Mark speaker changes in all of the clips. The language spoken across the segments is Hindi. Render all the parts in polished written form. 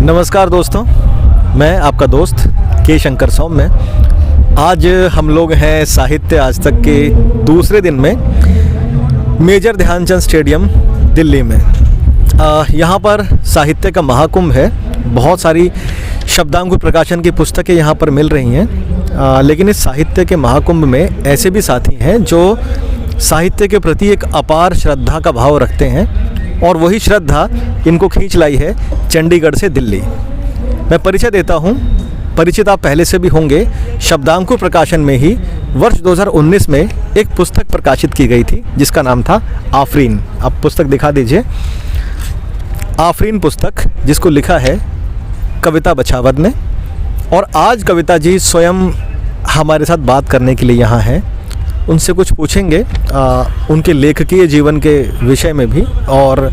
Speaker 1: नमस्कार दोस्तों, मैं आपका दोस्त के शंकर सौम्य। आज हम लोग हैं साहित्य आज तक के दूसरे दिन में मेजर ध्यानचंद स्टेडियम दिल्ली में। यहाँ पर साहित्य का महाकुंभ है। बहुत सारी शब्दांकुर प्रकाशन की पुस्तकें यहाँ पर मिल रही हैं, लेकिन इस साहित्य के महाकुंभ में ऐसे भी साथी हैं जो साहित्य के प्रति एक अपार श्रद्धा का भाव रखते हैं, और वही श्रद्धा इनको खींच लाई है चंडीगढ़ से दिल्ली। मैं परिचय देता हूँ, परिचित आप पहले से भी होंगे। शब्दांकुर प्रकाशन में ही वर्ष 2019 में एक पुस्तक प्रकाशित की गई थी जिसका नाम था आफरीन। आप पुस्तक दिखा दीजिए। आफरीन पुस्तक जिसको लिखा है कविता बछावत ने, और आज कविता जी स्वयं हमारे साथ बात करने के लिए यहाँ हैं। उनसे कुछ पूछेंगे उनके लेखकीय जीवन के विषय में भी, और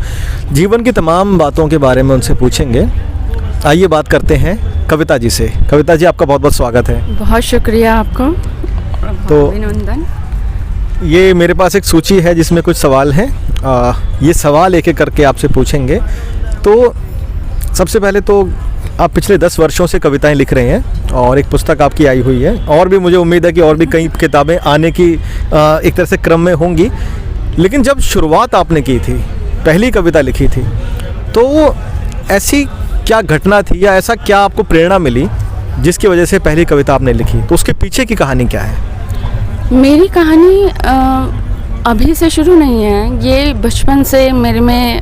Speaker 1: जीवन की तमाम बातों के बारे में उनसे पूछेंगे। आइए बात करते हैं कविता जी से। कविता जी, आपका बहुत बहुत स्वागत है।
Speaker 2: बहुत शुक्रिया आपको,
Speaker 1: तो
Speaker 2: अभिनंदन।
Speaker 1: ये मेरे पास एक सूची है जिसमें कुछ सवाल हैं। ये सवाल एक एक करके आपसे पूछेंगे। तो सबसे पहले तो आप पिछले 10 वर्षों से कविताएं लिख रहे हैं और एक पुस्तक आपकी आई हुई है, और भी मुझे उम्मीद है कि और भी कई किताबें आने की एक तरह से क्रम में होंगी। लेकिन जब शुरुआत आपने की थी, पहली कविता लिखी थी, तो ऐसी क्या घटना थी या ऐसा क्या आपको प्रेरणा मिली जिसकी वजह से पहली कविता आपने लिखी? तो उसके पीछे की कहानी क्या है?
Speaker 2: मेरी कहानी अभी से शुरू नहीं है। ये बचपन से मेरे में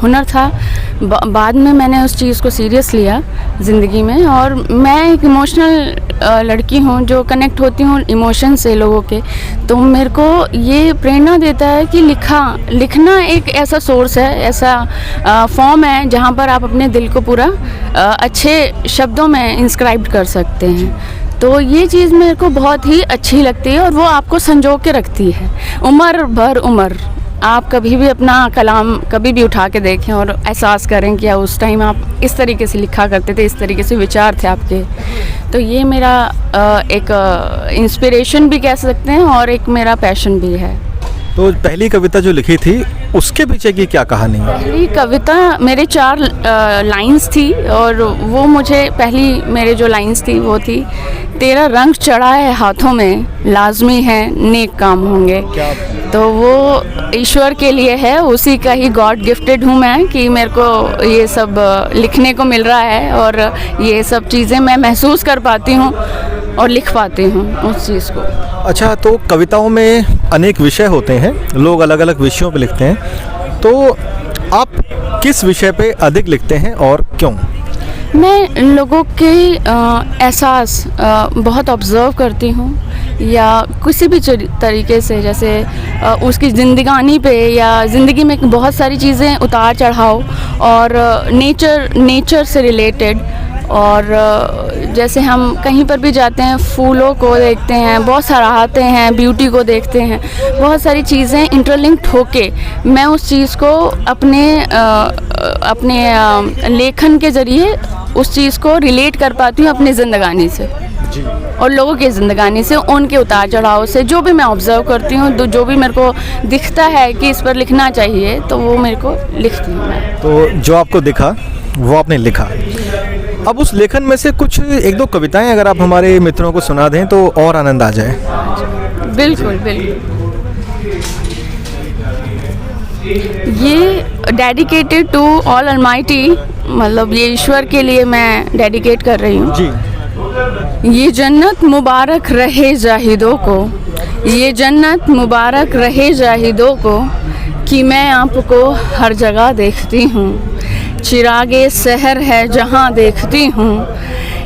Speaker 2: हुनर था। बाद में मैंने उस चीज़ को सीरियस लिया ज़िंदगी में, और मैं एक इमोशनल लड़की हूँ जो कनेक्ट होती हूँ इमोशन से लोगों के। तो मेरे को ये प्रेरणा देता है कि लिखना एक ऐसा सोर्स है, ऐसा फॉर्म है जहाँ पर आप अपने दिल को पूरा अच्छे शब्दों में इंस्क्राइब कर सकते हैं। तो ये चीज़ मेरे को बहुत ही अच्छी लगती है, और वो आपको संजो के रखती है उम्र। आप कभी भी अपना कलाम कभी भी उठा के देखें और एहसास करें कि उस टाइम आप इस तरीके से लिखा करते थे, इस तरीके से विचार थे आपके। तो ये मेरा एक इंस्पिरेशन भी कह सकते हैं और एक मेरा पैशन भी है।
Speaker 1: तो पहली कविता जो लिखी थी उसके पीछे की क्या कहानी है?
Speaker 2: पहली कविता मेरे 4 लाइंस थी, और वो मुझे पहली मेरे जो लाइंस थी वो थी, तेरा रंग चढ़ा है हाथों में, लाजमी है नेक काम होंगे। तो वो ईश्वर के लिए है, उसी का ही गॉड गिफ्टेड हूँ मैं कि मेरे को ये सब लिखने को मिल रहा है, और ये सब चीज़ें मैं महसूस कर पाती हूँ और लिख पाती हूँ उस चीज़ को।
Speaker 1: अच्छा, तो कविताओं में अनेक विषय होते हैं, लोग अलग अलग विषयों पे लिखते हैं, तो आप किस विषय पे अधिक लिखते हैं और क्यों?
Speaker 2: मैं लोगों के एहसास बहुत ऑब्ज़र्व करती हूँ, या किसी भी तरीके से, जैसे उसकी ज़िंदगानी पे या ज़िंदगी में बहुत सारी चीज़ें उतार चढ़ाव, और नेचर से रिलेटेड। और जैसे हम कहीं पर भी जाते हैं, फूलों को देखते हैं, बहुत सराहते हैं, ब्यूटी को देखते हैं, बहुत सारी चीज़ें इंटरलिंक्ड होके मैं उस चीज़ को अपने लेखन के ज़रिए उस चीज़ को रिलेट कर पाती हूँ अपनी ज़िंदगानी से
Speaker 1: जी। और
Speaker 2: लोगों की ज़िंदगानी से, उनके उतार चढ़ाव से, जो भी मैं ऑब्ज़र्व करती हूँ, तो जो भी मेरे को दिखता है कि इस पर लिखना चाहिए, तो वो मेरे को लिखती हूँ मैं।
Speaker 1: तो जो आपको दिखा वो आपने लिखा। अब उस लेखन में से कुछ 1-2 कविताएं अगर आप हमारे मित्रों को सुना दें तो और आनंद आ जाए।
Speaker 2: बिल्कुल बिल्कुल। ये डेडिकेटेड टू ऑल अलमाइटी, मतलब ये ईश्वर के लिए मैं डेडिकेट कर रही हूँ
Speaker 1: जी।
Speaker 2: ये जन्नत मुबारक रहे जाहिदों को, ये जन्नत मुबारक रहे जाहिदों को, कि मैं आपको हर जगह देखती हूँ। चिरागे सहर है जहाँ देखती हूँ,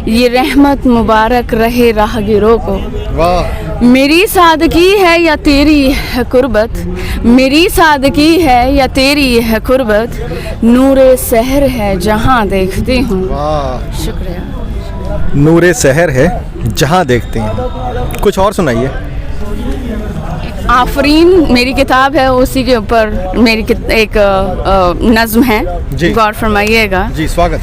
Speaker 2: ये रहमत मुबारक रहे राहगीरों को।
Speaker 1: वाह।
Speaker 2: मेरी सादगी है या तेरी है कुर्बत, मेरी सादगी है या तेरी है कुर्बत, नूरे सहर है जहाँ देखती हूँ।
Speaker 1: वाह,
Speaker 2: शुक्रिया।
Speaker 1: नूरे सहर है जहाँ देखते हैं। कुछ और सुनाइए।
Speaker 2: आफरीन मेरी किताब है, उसी के ऊपर मेरी एक नज़्म है, गौर फरमाइएगा।
Speaker 1: जी, स्वागत।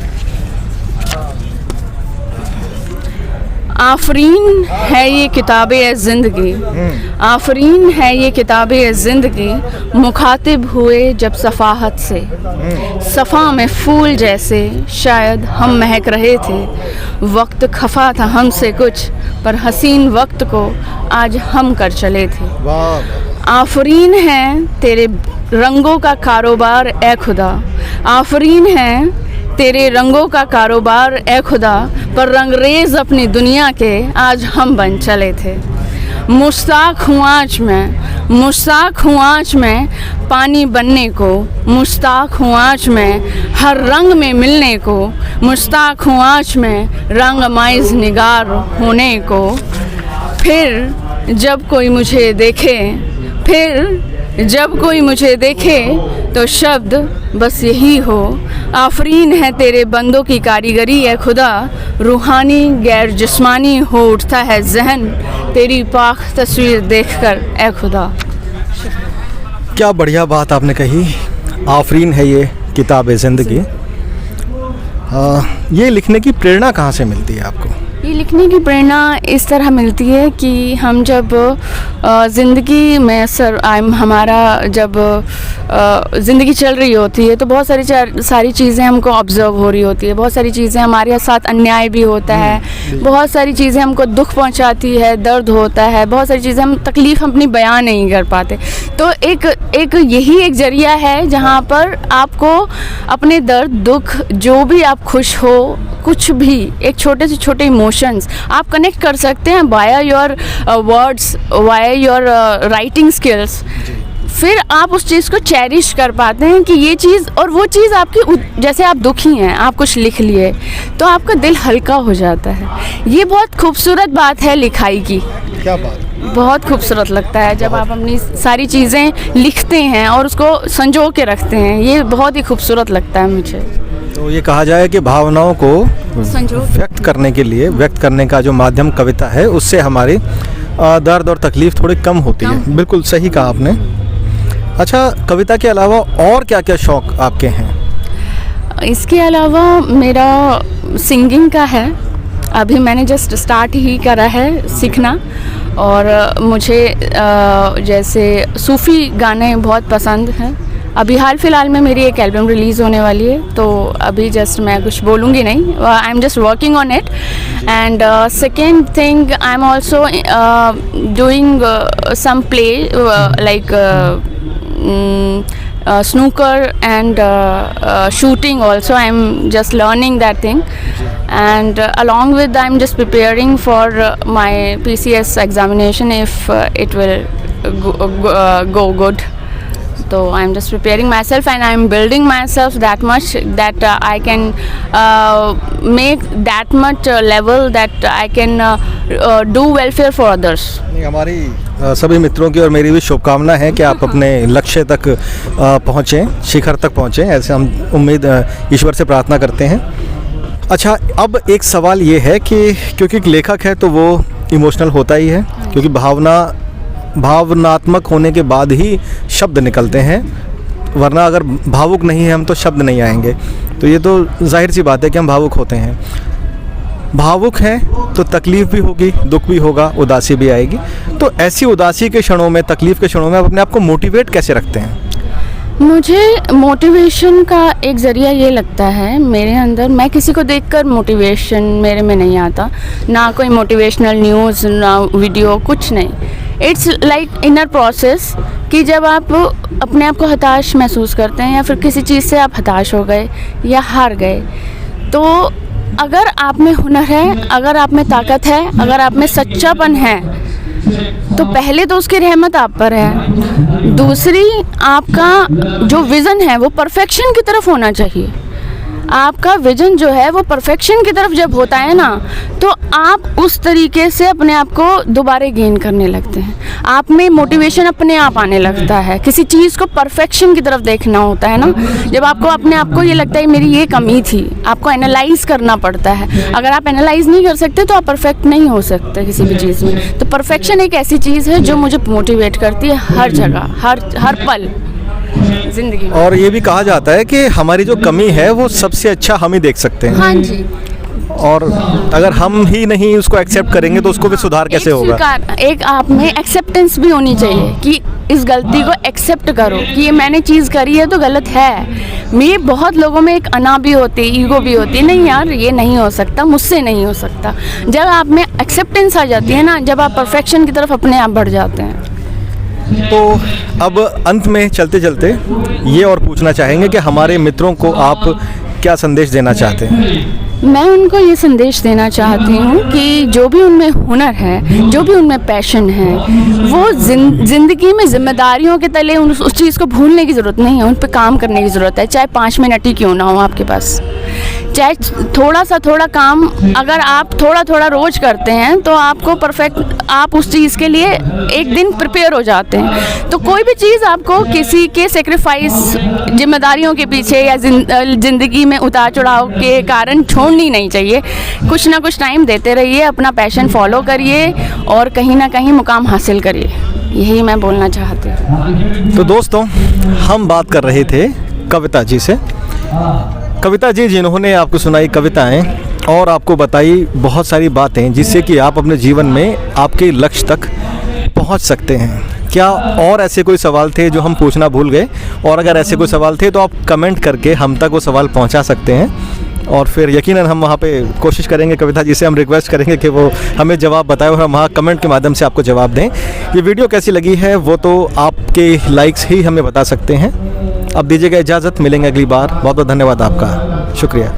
Speaker 2: आफरीन है ये किताबे ज़िंदगी, आफरीन है ये किताबे ज़िंदगी, मुखातिब हुए जब सफ़ाहत से, सफ़ा में फूल जैसे शायद हम महक रहे थे, वक्त खफा था हमसे कुछ पर हसीन वक्त को आज हम कर चले थे। आफरीन है तेरे रंगों का कारोबार ए खुदा, आफरीन है तेरे रंगों का कारोबार ए खुदा, पर रंगरेज अपनी दुनिया के आज हम बन चले थे। मुश्ताक हूँ आज मैं, मुश्ताक हूँ आज मैं पानी बनने को, मुश्ताक हूँ आज मैं हर रंग में मिलने को, मुश्ताक हूँ आज मैं रंग माइज निगार होने को। फिर जब कोई मुझे देखे, फिर जब कोई मुझे देखे तो शब्द बस यही हो, आफरीन है तेरे बंदों की कारीगरी है खुदा, रूहानी गैर जिस्मानी हो उठता है जहन तेरी पाक तस्वीर देखकर ए खुदा।
Speaker 1: क्या बढ़िया बात आपने कही। आफरीन है ये किताब ज़िंदगी। ये लिखने की प्रेरणा कहाँ से मिलती है आपको?
Speaker 2: ये लिखने की प्रेरणा इस तरह मिलती है कि हम जब ज़िंदगी में हमारा जब ज़िंदगी चल रही होती है तो बहुत सारी चीज़ें हमको ऑब्ज़र्व हो रही होती है, बहुत सारी चीज़ें हमारे साथ अन्याय भी होता है, बहुत सारी चीज़ें हमको दुख पहुंचाती है, दर्द होता है, बहुत सारी चीज़ें हम तकलीफ़ अपनी बयान नहीं कर पाते। तो एक यही एक ज़रिया है जहाँ पर आपको अपने दर्द दुख जो भी आप खुश हो कुछ भी एक छोटे से छोटे इमोशंस आप कनेक्ट कर सकते हैं via your words, via your writing skills. फिर आप उस चीज़ को चेरिश कर पाते हैं कि ये चीज़ और वो चीज़ आपकी, जैसे आप दुखी हैं आप कुछ लिख लिए तो आपका दिल हल्का हो जाता है। ये बहुत खूबसूरत बात है लिखाई की।
Speaker 1: क्या बात?
Speaker 2: बहुत खूबसूरत लगता है जब आप अपनी सारी चीज़ें लिखते हैं और उसको संजो के रखते हैं, ये बहुत ही खूबसूरत लगता है मुझे।
Speaker 1: तो ये कहा जाए कि भावनाओं को व्यक्त करने के लिए, व्यक्त करने का जो माध्यम कविता है उससे हमारी दर्द और तकलीफ़ थोड़ी कम होती है। बिल्कुल सही कहा आपने। अच्छा, कविता के अलावा और क्या क्या शौक़ आपके हैं?
Speaker 2: इसके अलावा मेरा सिंगिंग का है, अभी मैंने जस्ट स्टार्ट ही करा है सीखना। और मुझे जैसे सूफ़ी गाने बहुत पसंद हैं। अभी हाल फिलहाल में मेरी एक एल्बम रिलीज़ होने वाली है तो अभी जस्ट मैं कुछ बोलूँगी नहीं, I am just working on it. And second thing, I am also doing some play like snooker and shooting also. I'm just learning that thing, and along with I'm just preparing for my PCS examination if it will go good. So I'm just preparing myself and I'm building myself that much that I can make that much level that I can do welfare for others.
Speaker 1: हमारी सभी मित्रों की और मेरी भी शुभकामना है कि आप अपने लक्ष्य तक पहुँचें, शिखर तक पहुँचें, ऐसे हम उम्मीद ईश्वर से प्रार्थना करते हैं। अच्छा, अब एक सवाल ये है कि क्योंकि एक लेखक है तो वो इमोशनल होता ही है, क्योंकि भावनात्मक होने के बाद ही शब्द निकलते हैं, वरना अगर भावुक नहीं है हम तो शब्द नहीं आएंगे। तो ये तो जाहिर सी बात है कि हम भावुक होते हैं। भावुक हैं तो तकलीफ़ भी होगी, दुख भी होगा, उदासी भी आएगी। तो ऐसी उदासी के क्षणों में, तकलीफ़ के क्षणों में आप अपने आप को मोटिवेट कैसे रखते हैं?
Speaker 2: मुझे मोटिवेशन का एक ज़रिया ये लगता है मेरे अंदर, मैं किसी को देखकर मोटिवेशन मेरे में नहीं आता, ना कोई मोटिवेशनल न्यूज़, ना वीडियो, कुछ नहीं। इट्स लाइक इनर प्रोसेस कि जब आप अपने आप को हताश महसूस करते हैं या फिर किसी चीज़ से आप हताश हो गए या हार गए, तो अगर आप में हुनर है, अगर आप में ताकत है, अगर आप में सच्चापन है, तो पहले तो उसकी रहमत आप पर है। दूसरी, आपका जो विज़न है वो परफेक्शन की तरफ होना चाहिए। आपका विजन जो है वो परफेक्शन की तरफ जब होता है ना, तो आप उस तरीके से अपने आप को दोबारा गेन करने लगते हैं। आप में मोटिवेशन अपने आप आने लगता है। किसी चीज़ को परफेक्शन की तरफ देखना होता है ना, जब आपको अपने आप को ये लगता है मेरी ये कमी थी, आपको एनालाइज करना पड़ता है। अगर आप एनालाइज नहीं कर सकते तो आप परफेक्ट नहीं हो सकते किसी भी चीज़ में। तो परफेक्शन एक ऐसी चीज़ है जो मुझे मोटिवेट करती है हर जगह, हर पल जिंदगी में।
Speaker 1: और ये भी कहा जाता है कि हमारी जो कमी है वो सबसे अच्छा हम ही देख सकते हैं।
Speaker 2: हाँ जी,
Speaker 1: और अगर हम ही नहीं उसको एक्सेप्ट करेंगे तो उसको भी सुधार कैसे होगा?
Speaker 2: एक आप में एक्सेप्टेंस भी होनी चाहिए कि इस गलती को एक्सेप्ट करो कि ये मैंने चीज़ करी है तो गलत है। ये बहुत लोगों में एक अना भी होती है, ईगो भी होती है, नहीं यार ये नहीं हो सकता, मुझसे नहीं हो सकता। जब आप में एक्सेप्टेंस आ जाती है ना, जब आप परफेक्शन की तरफ अपने आप बढ़ जाते हैं।
Speaker 1: तो अब अंत में चलते चलते ये और पूछना चाहेंगे कि हमारे मित्रों को आप क्या संदेश देना चाहते हैं?
Speaker 2: मैं उनको ये संदेश देना चाहती हूँ कि जो भी उनमें हुनर है, जो भी उनमें पैशन है, वो ज़िंदगी में जिम्मेदारियों के तले उस चीज़ को भूलने की ज़रूरत नहीं है, उन पर काम करने की ज़रूरत है। चाहे 5 मिनट ही क्यों ना हो आपके पास, चाहे थोड़ा काम अगर आप थोड़ा रोज़ करते हैं तो आपको परफेक्ट, आप उस चीज़ के लिए एक दिन प्रिपेयर हो जाते हैं। तो कोई भी चीज़ आपको किसी के सेक्रीफाइस, जिम्मेदारियों के पीछे या ज़िंदगी में उतार चढ़ाव के कारण छोड़नी नहीं चाहिए। कुछ ना कुछ टाइम देते रहिए, अपना पैशन फॉलो करिए और कहीं ना कहीं मुकाम हासिल करिए। यही मैं बोलना चाहती हूँ।
Speaker 1: तो दोस्तों, हम बात कर रहे थे कविता जी से। कविता जी जिन्होंने आपको सुनाई कविताएं और आपको बताई बहुत सारी बातें जिससे कि आप अपने जीवन में आपके लक्ष्य तक पहुंच सकते हैं। क्या और ऐसे कोई सवाल थे जो हम पूछना भूल गए? और अगर ऐसे कोई सवाल थे तो आप कमेंट करके हम तक वो सवाल पहुंचा सकते हैं और फिर यकीनन हम वहाँ पे कोशिश करेंगे, कविता जी से हम रिक्वेस्ट करेंगे कि वो हमें जवाब बताएं और हम वहाँ कमेंट के माध्यम से आपको जवाब दें। ये वीडियो कैसी लगी है वो तो आपके लाइक्स ही हमें बता सकते हैं। अब दीजिएगा इजाज़त, मिलेंगे अगली बार। बहुत बहुत धन्यवाद आपका, शुक्रिया।